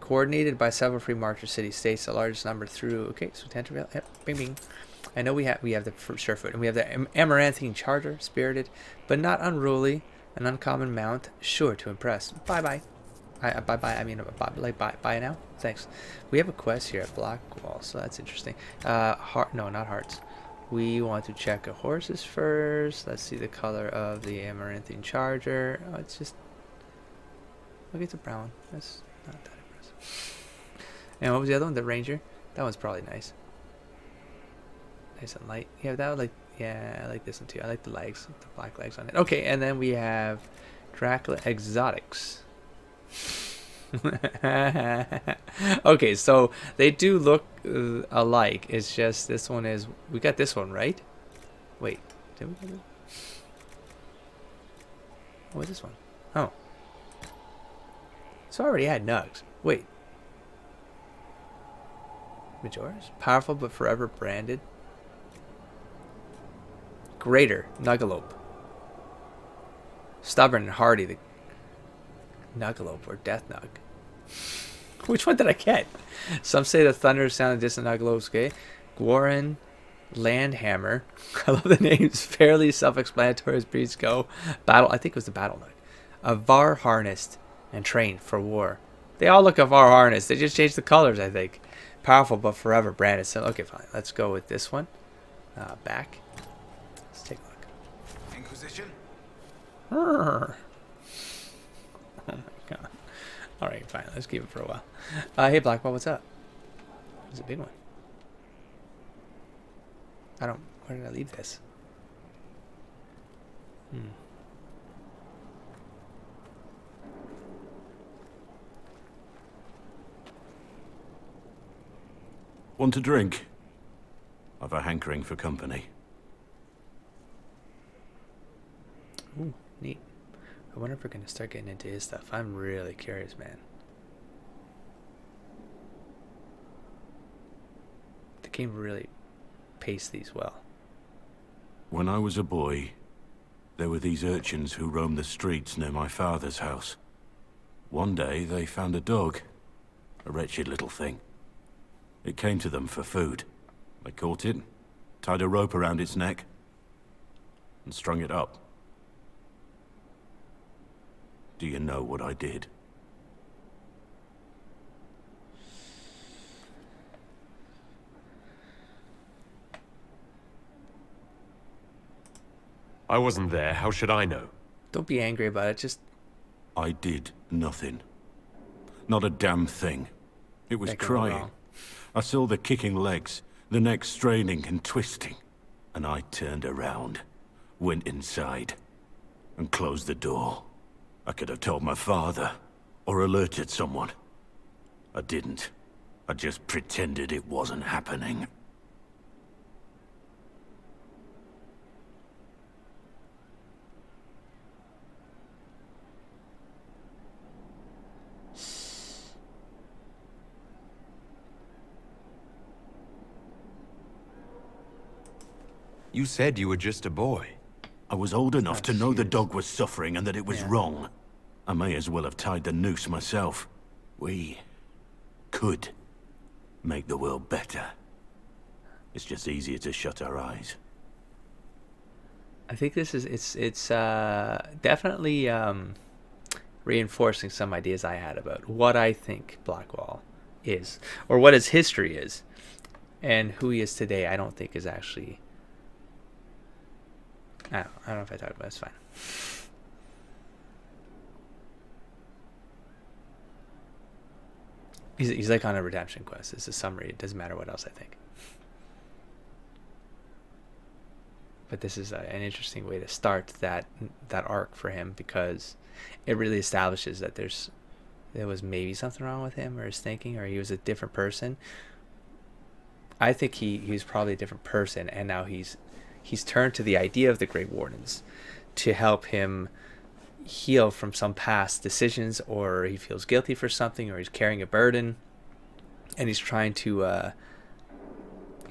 Coordinated by several free marcher city-states. The largest number through... Okay, so Tenterville. Yep, bing, bing. I know we have the Surefoot. And we have the Amaranthine Charger. Spirited, but not unruly. An uncommon mount. Sure to impress. Bye-bye. Bye-bye. I mean, bye now. Thanks. We have a quest here at Blackwall, so that's interesting. No, not hearts. We want to check the horses first. Let's see the color of the Amaranthine Charger. Oh, it's just... Look, it's a brown. That's not that impressive. And what was the other one? The Ranger? That one's probably nice. Nice and light. Yeah, that would like... Yeah, I like this one too. I like the legs. The black legs on it. Okay, and then we have Dracula Exotics. Okay, so they do look alike. It's just this one is... We got this one, right? Wait. Did we get it? What's this one? Oh. So I already had Nugs. Wait. Majora's? Powerful but forever branded. Greater. Nugalope. Stubborn and hardy. The Nugalope or Death Nug. Which one did I get? Some say the thunder sound of distant Nugalope's okay. Gwaran Landhammer. I love the names. Fairly self-explanatory as breeds go. Battle. I think it was the Battle Nug. A Var harnessed and trained for war. They all look a Var harnessed. They just changed the colors, I think. Powerful but forever branded. So okay, fine. Let's go with this one. Back. Let's take a look. Inquisition? Oh my god. Alright, fine. Let's keep it for a while. Hey, Blackwell, what's up? It's a big one. Where did I leave this? Want a drink? I've a hankering for company. Ooh, neat. I wonder if we're going to start getting into his stuff. I'm really curious, man. The game really paced these well. When I was a boy, there were these urchins who roamed the streets near my father's house. One day, they found a dog. A wretched little thing. It came to them for food. They caught it, tied a rope around its neck, and strung it up. Do you know what I did? I wasn't there. How should I know? Don't be angry about it. Just... I did nothing. Not a damn thing. It was crying. I saw the kicking legs, the neck straining and twisting. And I turned around, went inside, and closed the door. I could have told my father, or alerted someone. I didn't. I just pretended it wasn't happening. You said you were just a boy. I was old enough to know the dog was suffering and that it was wrong. I may as well have tied the noose myself. We could make the world better. It's just easier to shut our eyes. I think this is it's definitely reinforcing some ideas I had about what I think Blackwall is, or what his history is, and who he is today. I don't think is actually... I don't know if I talked about it. It's fine. He's like on a redemption quest. It's a summary. It doesn't matter what else I think. But this is an interesting way to start that arc for him, because it really establishes that there was maybe something wrong with him or his thinking, or he was a different person. I think he was probably a different person, and now he's turned to the idea of the Grey Wardens to help him heal from some past decisions, or he feels guilty for something, or he's carrying a burden, and he's trying to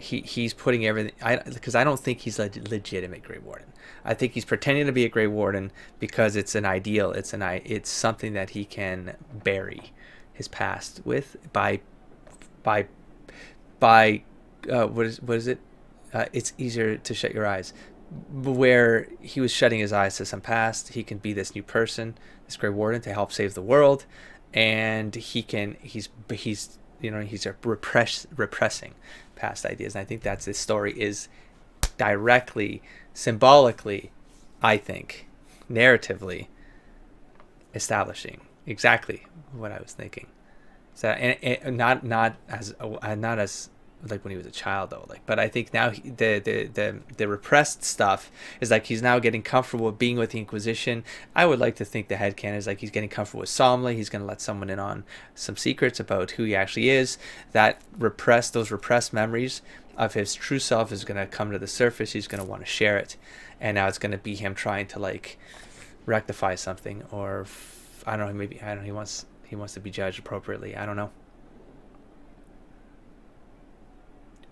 he's putting everything, because I don't think he's a legitimate Grey Warden. I think he's pretending to be a Grey Warden because it's an ideal. It's something that he can bury his past with by what is it? It's easier to shut your eyes. Where he was shutting his eyes to some past, he can be this new person, this Grey Warden, to help save the world, and he's repressing past ideas. And I think that's this story is directly, symbolically, I think, narratively establishing exactly what I was thinking. So, and not as like when he was a child though, like, but I think now the repressed stuff is like he's now getting comfortable with being with the Inquisition. I would like to think the headcanon is like he's getting comfortable with Somley. He's going to let someone in on some secrets about who he actually is. Those repressed memories of his true self is going to come to the surface. He's going to want to share it, and now it's going to be him trying to like rectify something, or I don't know. He wants to be judged appropriately. I don't know.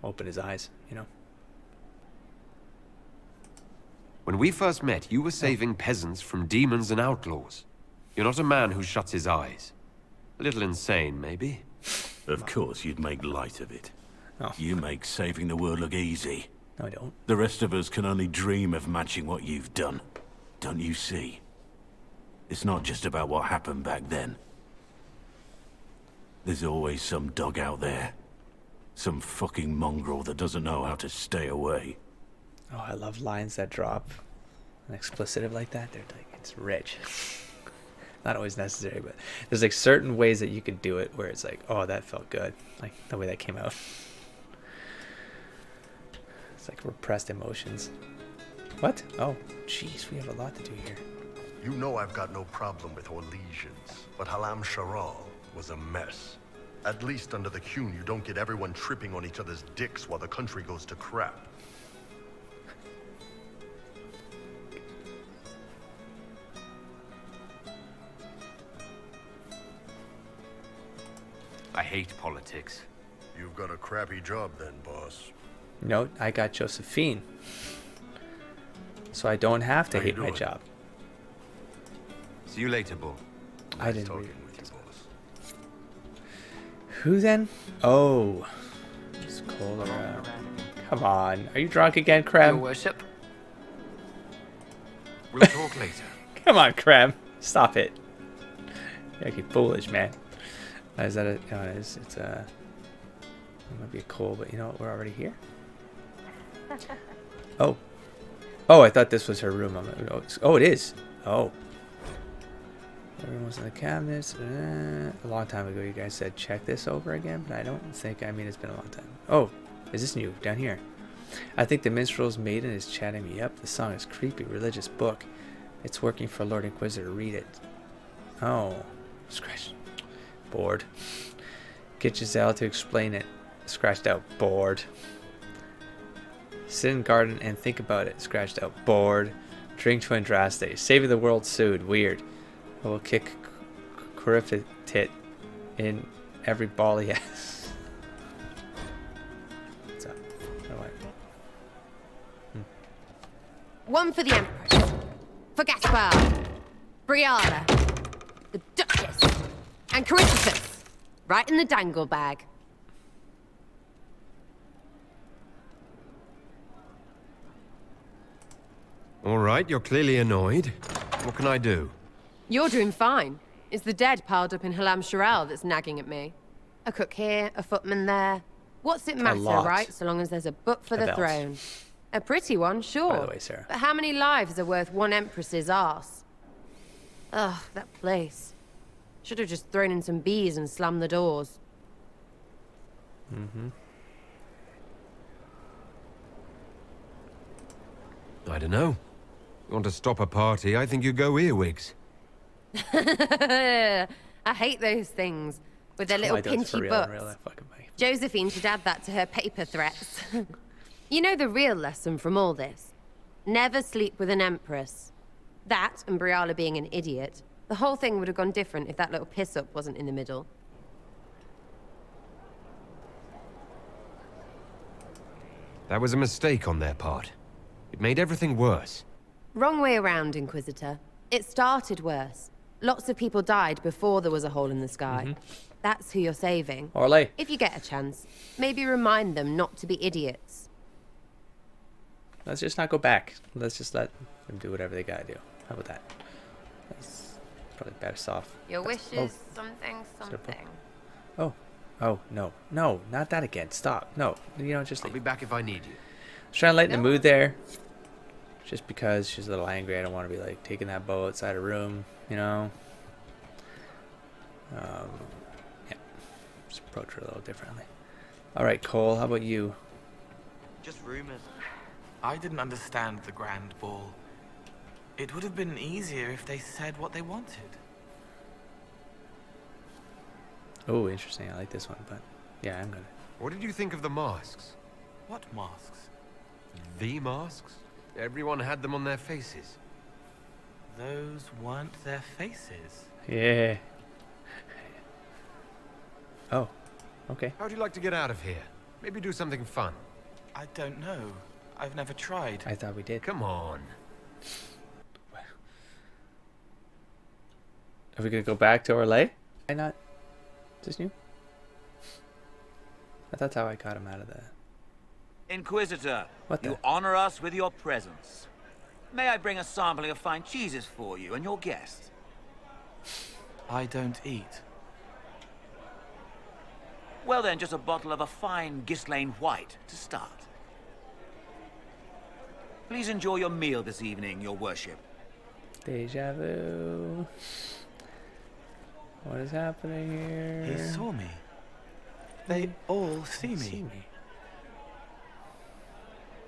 Open his eyes, you know. When we first met, you were saving peasants from demons and outlaws. You're not a man who shuts his eyes. A little insane, maybe? Of course, you'd make light of it. Oh. You make saving the world look easy. No, I don't. The rest of us can only dream of matching what you've done. Don't you see? It's not just about what happened back then. There's always some dog out there. Some fucking mongrel that doesn't know how to stay away. Oh, I love lines that drop an expletive like that. They're like, it's rich. Not always necessary, but there's like certain ways that you could do it where it's like, oh, that felt good. Like the way that came out. It's like repressed emotions. What? Oh, jeez, we have a lot to do here. You know I've got no problem with Orlesians, but Halam Sharal was a mess. At least under the Qun, you don't get everyone tripping on each other's dicks while the country goes to crap. I hate politics. You've got a crappy job then, boss. No, I got Josephine. So I don't have to hate my job. See you later, Bull. I didn't read it. Who then? Oh. It's cold around. Come on. Are you drunk again, Krem? Your worship. We'll talk later. Come on, Krem. Stop it. You're acting foolish, man. Is that a... No, it's a... It might be a cold, but you know what? We're already here. Oh. Oh, I thought this was her room. Oh, it is. Oh. Everyone was in the cabinets. A long time ago, you guys said check this over again, but I don't think, I mean, it's been a long time. Oh, is this new? Down here. I think the minstrel's maiden is chatting me up. The song is creepy, religious book. It's working for Lord Inquisitor. Read it. Oh, scratch. Bored. Get Giselle to explain it. Scratched out. Bored. Sit in garden and think about it. Scratched out. Bored. Drink to Andraste. Saving the world sued. Weird. I will kick Tit in every ball he has. What's up? One for the Empress. For Gaspar. Briala. The Duchess. And Corypheus. Right in the dangle bag. All right, you're clearly annoyed. What can I do? You're doing fine. It's the dead piled up in Halam Sharal that's nagging at me. A cook here, a footman there. What's it matter, right? So long as there's a book for the throne. A pretty one, sure. By the way, Sarah. But how many lives are worth one empress's arse? Ugh, that place. Should have just thrown in some bees and slammed the doors. Mm-hmm. I don't know. You want to stop a party? I think you go earwigs. I hate those things with their little pinchy butts. Josephine should add that to her paper threats. You know the real lesson from all this? Never sleep with an empress. That and Briala being an idiot. The whole thing would have gone different if that little piss-up wasn't in the middle. That was a mistake on their part. It made everything worse. Wrong way around, Inquisitor. It started worse. Lots of people died before there was a hole in the sky. That's who you're saving. Orlais. If you get a chance, maybe remind them not to be idiots. Let's just not go back. Let's just let them do whatever they gotta do. How about that? That's probably best off. Your wish is something. Oh. Oh, no. No, not that again. Stop. No. You know, just I'll be back if I need you. I was trying to lighten the mood there. Just because she's a little angry. I don't want to be like taking that bow outside her room, you know? Yeah. Just approach her a little differently. Alright, Cole, how about you? Just rumors. I didn't understand the Grand Ball. It would have been easier if they said what they wanted. Oh, interesting. I like this one, but yeah, I'm gonna. What did you think of the masks? What masks? The masks? Everyone had them on their faces. Those weren't their faces. Yeah. Oh, okay. How'd you like to get out of here? Maybe do something fun. I don't know. I've never tried. I thought we did. Come on. Are we gonna go back to Orlais? Why not? Just you? That's how I got him out of the... Inquisitor, What the? you honor us with your presence. May I bring a sampling of fine cheeses for you and your guests? I don't eat. Well then, just a bottle of a fine Ghislaine White to start. Please enjoy your meal this evening, your worship. Deja vu. What is happening here? He saw me. They all see me.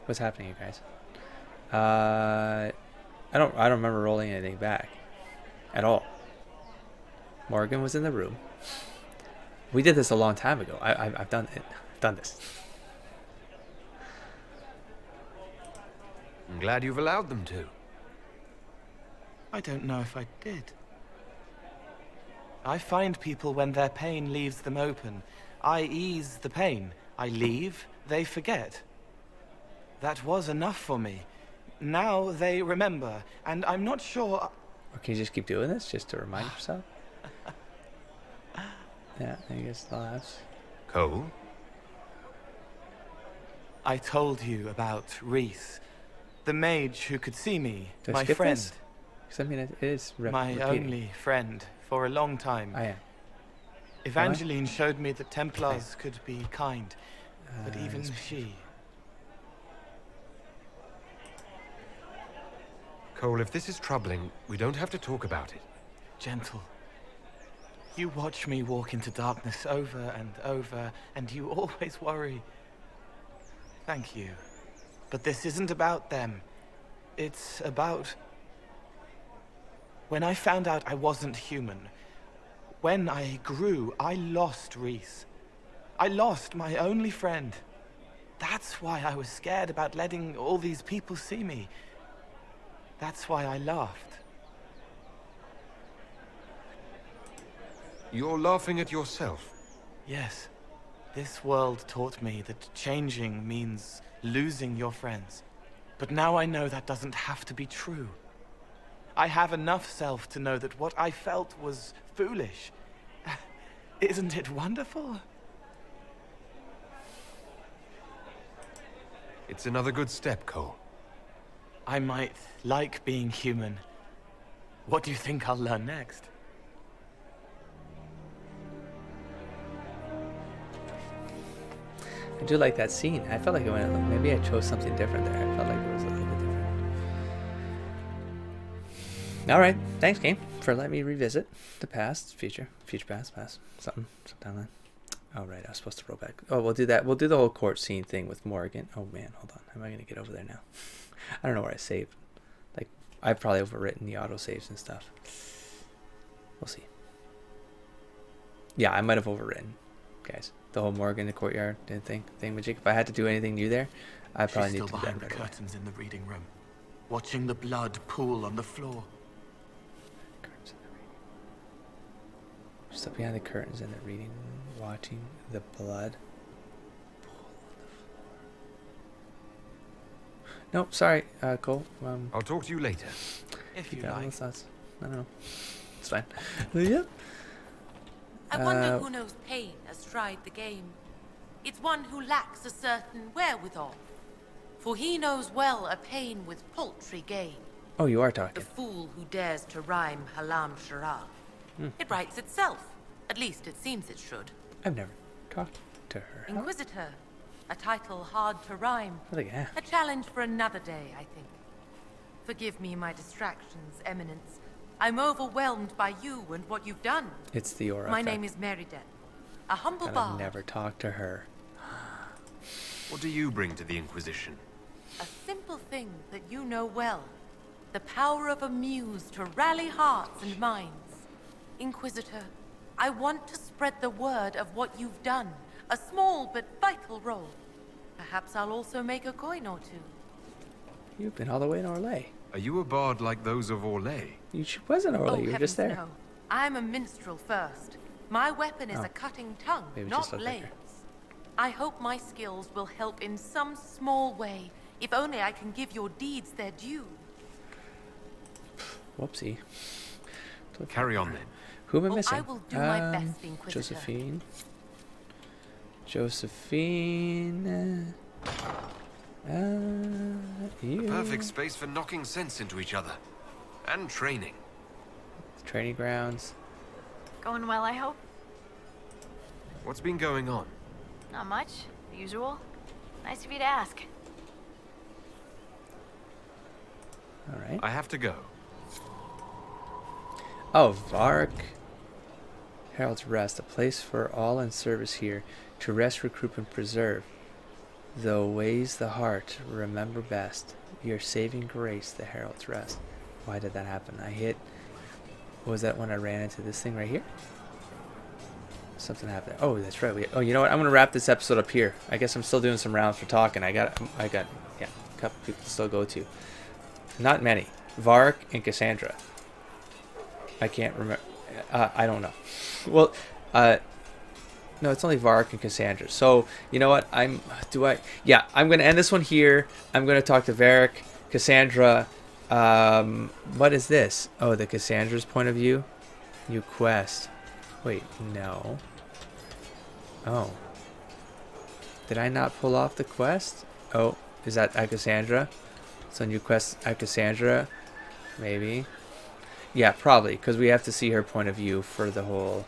What's happening, you guys? I don't remember rolling anything back at all. Morgan was in the room. We did this a long time ago. I've done it. I've done this. I'm glad you've allowed them to. I don't know if I did. I find people when their pain leaves them open. I ease the pain. I leave, they forget. That was enough for me. Now they remember, and I'm not sure... Or can you just keep doing this just to remind yourself? Yeah, I guess the last. Cole? I told you about Reese, the mage who could see me, Do I my skip friend. this? Because I mean, it is My repeating. only friend for a long time. I am. Evangeline showed me that Templars could be kind, but even she... Cole, if this is troubling, we don't have to talk about it. Gentle. You watch me walk into darkness over and over, and you always worry. Thank you. But this isn't about them. It's about... When I found out I wasn't human, when I grew, I lost Reese. I lost my only friend. That's why I was scared about letting all these people see me. That's why I laughed. You're laughing at yourself. Yes. This world taught me that changing means losing your friends. But now I know that doesn't have to be true. I have enough self to know that what I felt was foolish. Isn't it wonderful? It's another good step, Cole. I might like being human. What do you think I'll learn next? I do like that scene. I felt like it went. Maybe I chose something different there. I felt like it was a little bit different. All right, thanks, game, for letting me revisit the past, future past, something, some timeline. Oh right, I was supposed to roll back. Oh, we'll do that. We'll do the whole court scene thing with Morgan. Oh man, hold on. How am I gonna get over there now? I don't know where I saved. Like, I've probably overwritten the auto saves and stuff. We'll see. Yeah, I might have overwritten, guys. The whole Morgan, the courtyard thing. If I had to do anything new there, I probably need to do that behind right the away. curtains in the reading room, watching the blood pool on the floor. Step behind the curtains in the reading room, watching the blood pool on the floor. Nope, sorry, Cole. I'll talk to you later. If you got like. those thoughts. I don't know. It's fine. Yep. I wonder who knows pain has tried the game. It's one who lacks a certain wherewithal. For he knows well a pain with paltry gain. Oh, you are talking. The fool who dares to rhyme Halam Shara. It writes itself. At least it seems it should. I've never talked to her. Inquisitor. A title hard to rhyme. Yeah. A challenge for another day, I think. Forgive me my distractions, Eminence. I'm overwhelmed by you and what you've done. It's the aura. My name is Meridet. A humble I've bard. never talked to her. What do you bring to the Inquisition? A simple thing that you know well. The power of a muse to rally hearts and minds. Inquisitor, I want to spread the word of what you've done. A small but vital role. Perhaps I'll also make a coin or two. You've been all the way in Orlais. Are you a bard like those of Orlais? You wasn't Orlais, you were just there. No. I'm a minstrel first. My weapon is a cutting tongue, not blades. I hope my skills will help in some small way, if only I can give your deeds their due. Whoopsie. Carry on then. Who am I missing? I will do my best, Inquisitor. Josephine. The perfect space for knocking sense into each other. And training. Training grounds. Going well, I hope? What's been going on? Not much. The usual. Nice of you to ask. Alright. I have to go. Oh, Vark. Herald's Rest. A place for all in service here. To rest, recruit, and preserve. Though weighs the heart, remember best. Your saving grace, the Herald's Rest. Why did that happen? I hit... Was that when I ran into this thing right here? Something happened. Oh, that's right. Oh, you know what? I'm gonna wrap this episode up here. I guess I'm still doing some rounds for talking. I got a couple people to still go to. Not many. Vark and Cassandra. I can't remember. I don't know. Well, no, it's only Vark and Cassandra. So you know what? I'm gonna end this one here. I'm gonna talk to Varric, Cassandra. What is this? Oh, the Cassandra's point of view. New quest. Wait, no. Oh. Did I not pull off the quest? Oh, is that at Cassandra? So new quest at Cassandra? Maybe. Yeah, probably, because we have to see her point of view for the whole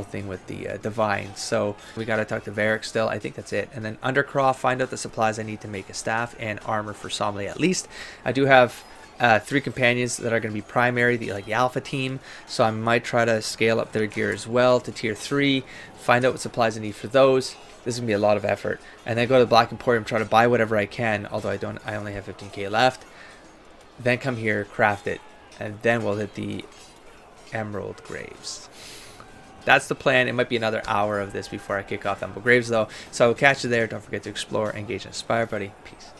thing with the divine. So we got to talk to Varric still. I think that's it. And then Undercroft, find out the supplies I need to make a staff and armor for Somley at least. I do have 3 companions that are going to be primary, the alpha team, so I might try to scale up their gear as well to tier 3, find out what supplies I need for those. This is going to be a lot of effort. And then go to the Black Emporium, try to buy whatever I can, although I only have 15k left. Then come here, craft it, and then we'll hit the Emerald Graves. That's the plan. It might be another hour of this before I kick off Emerald Graves though. So I'll catch you there. Don't forget to explore, engage, and inspire, buddy. Peace.